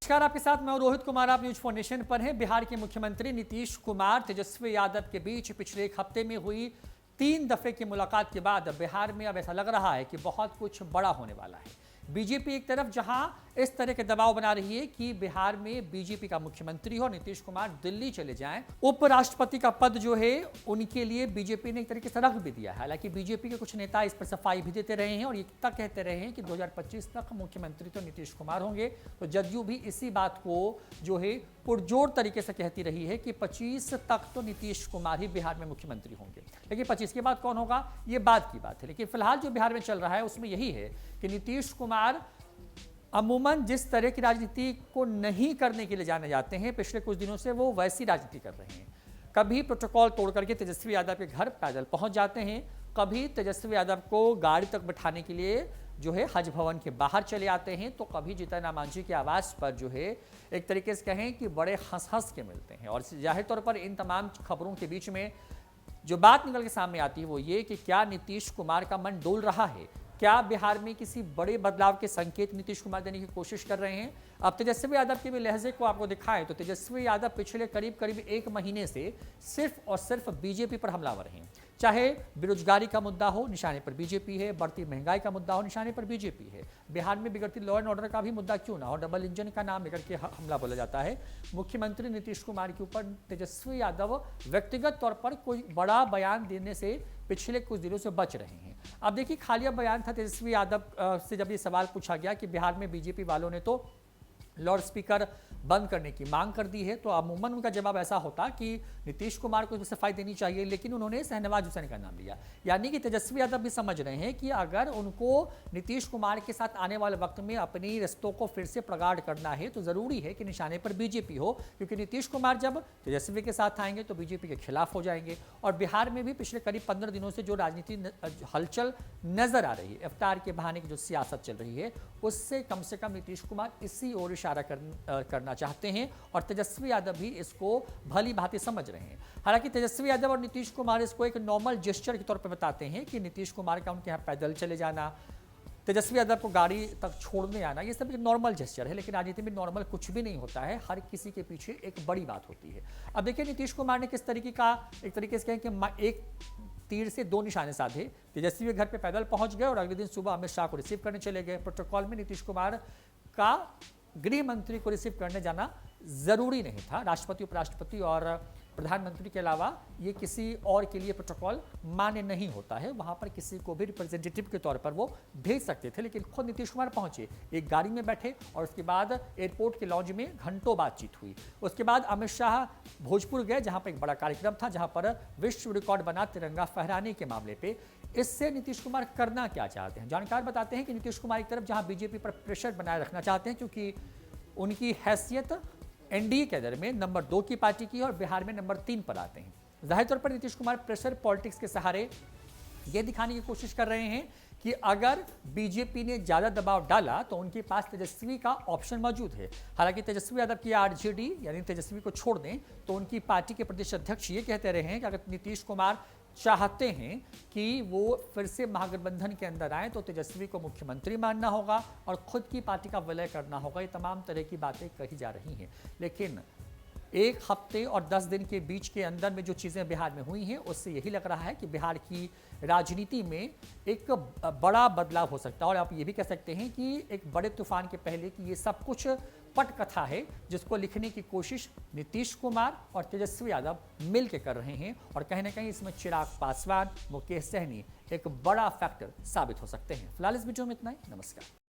नमस्कार, आपके साथ मैं रोहित कुमार। आप न्यूज फाउंडेशन पर हैं। बिहार के मुख्यमंत्री नीतीश कुमार तेजस्वी यादव के बीच पिछले एक हफ्ते में हुई 3 दफे की मुलाकात के बाद बिहार में अब ऐसा लग रहा है कि बहुत कुछ बड़ा होने वाला है। बीजेपी एक तरफ जहां इस तरह के दबाव बना रही है कि बिहार में बीजेपी का मुख्यमंत्री हो, नीतीश कुमार दिल्ली चले जाएं। उपराष्ट्रपति का पद जो है उनके लिए बीजेपी ने एक तरीके से रख भी दिया है। हालांकि बीजेपी के कुछ नेता इस पर सफाई भी देते रहे हैं और ये तक कहते रहे हैं कि 2025 तक मुख्यमंत्री तो नीतीश कुमार होंगे। तो जदयू भी इसी बात को जो है पुरजोर तरीके से कहती रही है कि 25 तक तो नीतीश कुमार ही बिहार में मुख्यमंत्री होंगे। लेकिन 25 के बाद कौन होगा, ये बाद की बात है। लेकिन फिलहाल जो बिहार में चल रहा है उसमें यही है कि नीतीश कुमार अमूमन जिस तरह की राजनीति को नहीं करने के लिए जाने जाते हैं, पिछले कुछ दिनों से वो वैसी राजनीति कर रहे हैं। कभी प्रोटोकॉल तोड़ करके तेजस्वी यादव के घर पैदल पहुंच जाते हैं, कभी तेजस्वी यादव को गाड़ी तक बिठाने के लिए जो है हज भवन के बाहर चले आते हैं, तो कभी जीतन राम मांझी के आवास पर जो है एक तरीके से कहें कि बड़े हंस हंस के मिलते हैं। और जाहिर तौर पर इन तमाम खबरों के बीच में जो बात निकल के सामने आती है वो ये कि क्या नीतीश कुमार का मन डोल रहा है, क्या बिहार में किसी बड़े बदलाव के संकेत नीतीश कुमार देने की कोशिश कर रहे हैं। अब तेजस्वी यादव के भी लहजे को आपको दिखाएं तो तेजस्वी यादव पिछले करीब 1 महीने से सिर्फ और सिर्फ बीजेपी पर हमलावर हैं। चाहे बेरोजगारी का मुद्दा हो, निशाने पर बीजेपी है। बढ़ती महंगाई का मुद्दा हो, निशाने पर बीजेपी है। बिहार में बिगड़ती लॉ एंड ऑर्डर का भी मुद्दा क्यों ना हो, डबल इंजन का नाम लेकर के हमला बोला जाता है। मुख्यमंत्री नीतीश कुमार के ऊपर तेजस्वी यादव व्यक्तिगत तौर पर कोई बड़ा बयान देने से पिछले कुछ दिनों से बच रहे हैं। अब देखिए, खालिया बयान था तेजस्वी यादव से जब ये सवाल पूछा गया कि बिहार में बीजेपी वालों ने तो लाउड स्पीकर बंद करने की मांग कर दी है, तो अमूमन उनका जवाब ऐसा होता कि नीतीश कुमार को सफाई देनी चाहिए। लेकिन उन्होंने शहनवाज हुसैन का नाम लिया। यानी कि तेजस्वी यादव भी समझ रहे हैं कि अगर उनको नीतीश कुमार के साथ आने वाले वक्त में अपनी रिश्तों को फिर से प्रगाढ़ करना है तो जरूरी है कि निशाने पर बीजेपी हो, क्योंकि नीतीश कुमार जब तेजस्वी के साथ आएंगे तो बीजेपी के खिलाफ हो जाएंगे। और बिहार में भी पिछले करीब 15 दिनों से जो राजनीति हलचल नजर आ रही है, इफ्तार के बहाने की जो सियासत चल रही है, उससे कम से कम नीतीश कुमार इसी ओर इशारा करना चाहते हैं और तेजस्वी यादव भी इसको भली भांति समझ रहे हैं। हालांकि तेजस्वी यादव और नीतीश कुमार इसको एक नॉर्मल जेस्चर के तौर पर बताते हैं कि नीतीश कुमार का उनके यहाँ पैदल चले जाना, तेजस्वी यादव को गाड़ी तक छोड़ने आना, ये सब एक नॉर्मल जेस्चर है। लेकिन राजनीति में नॉर्मल कुछ भी नहीं होता है, हर किसी के पीछे एक बड़ी बात होती है। अब देखिए नीतीश कुमार ने किस तरीके का एक तरीके से कहें कि एक तीर से 2 निशाने साधे। तेजस्वी के घर पे पैदल पहुंच गए और अगले दिन सुबह अमित शाह को रिसीव करने चले गए। प्रोटोकॉल में नीतीश कुमार का गृह मंत्री को रिसीव करने जाना जरूरी नहीं था। राष्ट्रपति, उपराष्ट्रपति और प्रधानमंत्री के अलावा ये किसी और के लिए प्रोटोकॉल मान्य नहीं होता है। वहां पर किसी को भी रिप्रेजेंटेटिव के तौर पर वो भेज सकते थे, लेकिन खुद नीतीश कुमार पहुंचे, एक गाड़ी में बैठे और उसके बाद एयरपोर्ट के लॉन्ज में घंटों बातचीत हुई। उसके बाद अमित शाह भोजपुर गए, जहां पर एक बड़ा कार्यक्रम था, जहां पर विश्व रिकॉर्ड बना तिरंगा फहराने के मामले पे। इससे नीतीश कुमार करना क्या चाहते हैं, जानकार बताते हैं कि नीतीश कुमार एक तरफ जहां बीजेपी पर प्रेशर बनाए रखना चाहते हैं, क्योंकि उनकी हैसियत एनडीए के अंदर में नंबर 2 की पार्टी की और बिहार में नंबर 3 पर आते हैं। जाहिर तौर पर नीतीश कुमार प्रेशर पॉलिटिक्स के सहारे ये दिखाने की कोशिश कर रहे हैं कि अगर बीजेपी ने ज्यादा दबाव डाला तो उनके पास तेजस्वी का ऑप्शन मौजूद है। हालांकि तेजस्वी यादव की आरजेडी यानी तेजस्वी को छोड़ दें तो उनकी पार्टी के प्रदेश अध्यक्ष ये कहते रहे हैं कि अगर नीतीश कुमार चाहते हैं कि वो फिर से महागठबंधन के अंदर आए तो तेजस्वी को मुख्यमंत्री मानना होगा और खुद की पार्टी का विलय करना होगा। ये तमाम तरह की बातें कही जा रही हैं। लेकिन 1 हफ्ते और 10 दिन के बीच के अंदर में जो चीज़ें बिहार में हुई हैं उससे यही लग रहा है कि बिहार की राजनीति में एक बड़ा बदलाव हो सकता है। और आप ये भी कह सकते हैं कि एक बड़े तूफान के पहले कि ये सब कुछ पटकथा है, जिसको लिखने की कोशिश नीतीश कुमार और तेजस्वी यादव मिल के कर रहे हैं। और कहीं ना कहीं इसमें चिराग पासवान, मुकेश सहनी एक बड़ा फैक्टर साबित हो सकते हैं। फिलहाल इस वीडियो में इतना ही। नमस्कार।